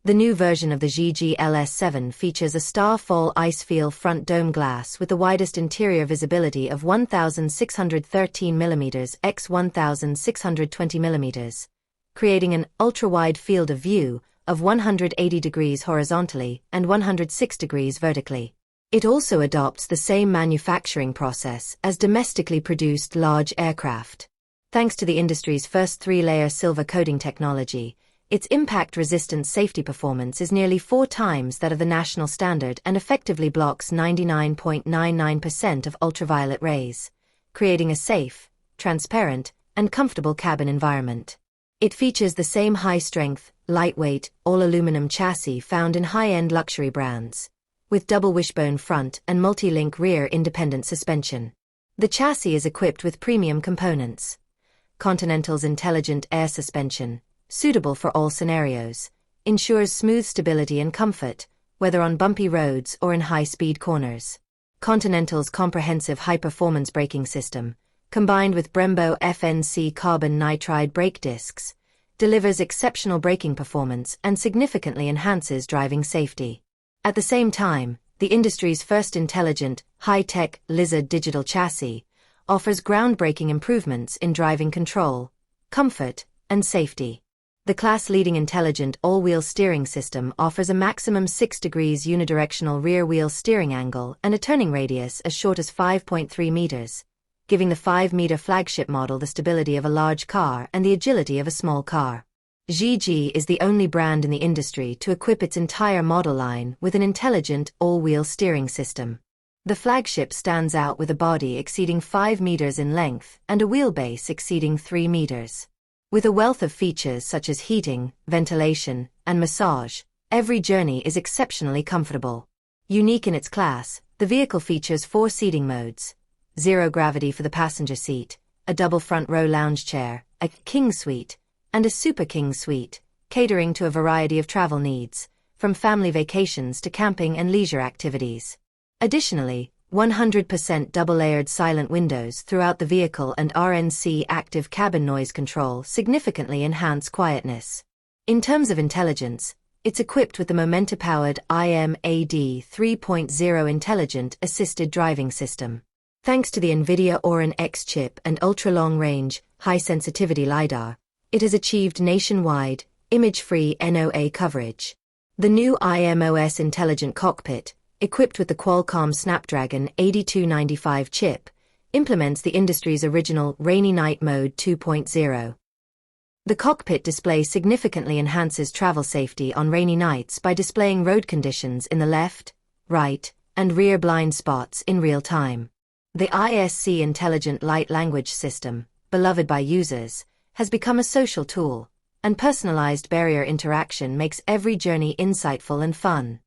The new version of the Zhiji LS7 features a Starfall ice-feel front dome glass with the widest interior visibility of 1,613mm x 1,620mm, creating an ultra-wide field of view of 180 degrees horizontally and 106 degrees vertically. It also adopts the same manufacturing process as domestically produced large aircraft. Thanks to the industry's first 3-layer silver coating technology, its impact-resistant safety performance is nearly 4 times that of the national standard and effectively blocks 99.99% of ultraviolet rays, creating a safe, transparent, and comfortable cabin environment. It features the same high-strength, lightweight, all-aluminum chassis found in high-end luxury brands, with double-wishbone front and multi-link rear independent suspension. The chassis is equipped with premium components. Continental's intelligent air suspension, suitable for all scenarios, ensures smooth stability and comfort, whether on bumpy roads or in high-speed corners. Continental's comprehensive high-performance braking system, combined with Brembo FNC carbon nitride brake discs, delivers exceptional braking performance and significantly enhances driving safety. At the same time, the industry's first intelligent, high-tech Lizard digital chassis offers groundbreaking improvements in driving control, comfort, and safety. The class-leading intelligent all-wheel steering system offers a maximum 6 degrees unidirectional rear-wheel steering angle and a turning radius as short as 5.3 meters, giving the 5-meter flagship model the stability of a large car and the agility of a small car. Zhiji is the only brand in the industry to equip its entire model line with an intelligent all-wheel steering system. The flagship stands out with a body exceeding 5 meters in length and a wheelbase exceeding 3 meters. With a wealth of features such as heating, ventilation, and massage, every journey is exceptionally comfortable. Unique in its class, the vehicle features 4 seating modes: zero gravity for the passenger seat, a double front row lounge chair, a king suite, and a super king suite, catering to a variety of travel needs, from family vacations to camping and leisure activities. Additionally, 100% double-layered silent windows throughout the vehicle and RNC active cabin noise control significantly enhance quietness. In terms of intelligence, it's equipped with the Momenta-powered IMAD 3.0 intelligent assisted driving system. Thanks to the NVIDIA Orin X chip and ultra-long-range, high-sensitivity LiDAR, it has achieved nationwide, image-free NOA coverage. The new IMOS intelligent cockpit, equipped with the Qualcomm Snapdragon 8295 chip, implements the industry's original Rainy Night Mode 2.0. The cockpit display significantly enhances travel safety on rainy nights by displaying road conditions in the left, right, and rear blind spots in real time. The ISC Intelligent Light Language System, beloved by users, has become a social tool, and personalized barrier interaction makes every journey insightful and fun.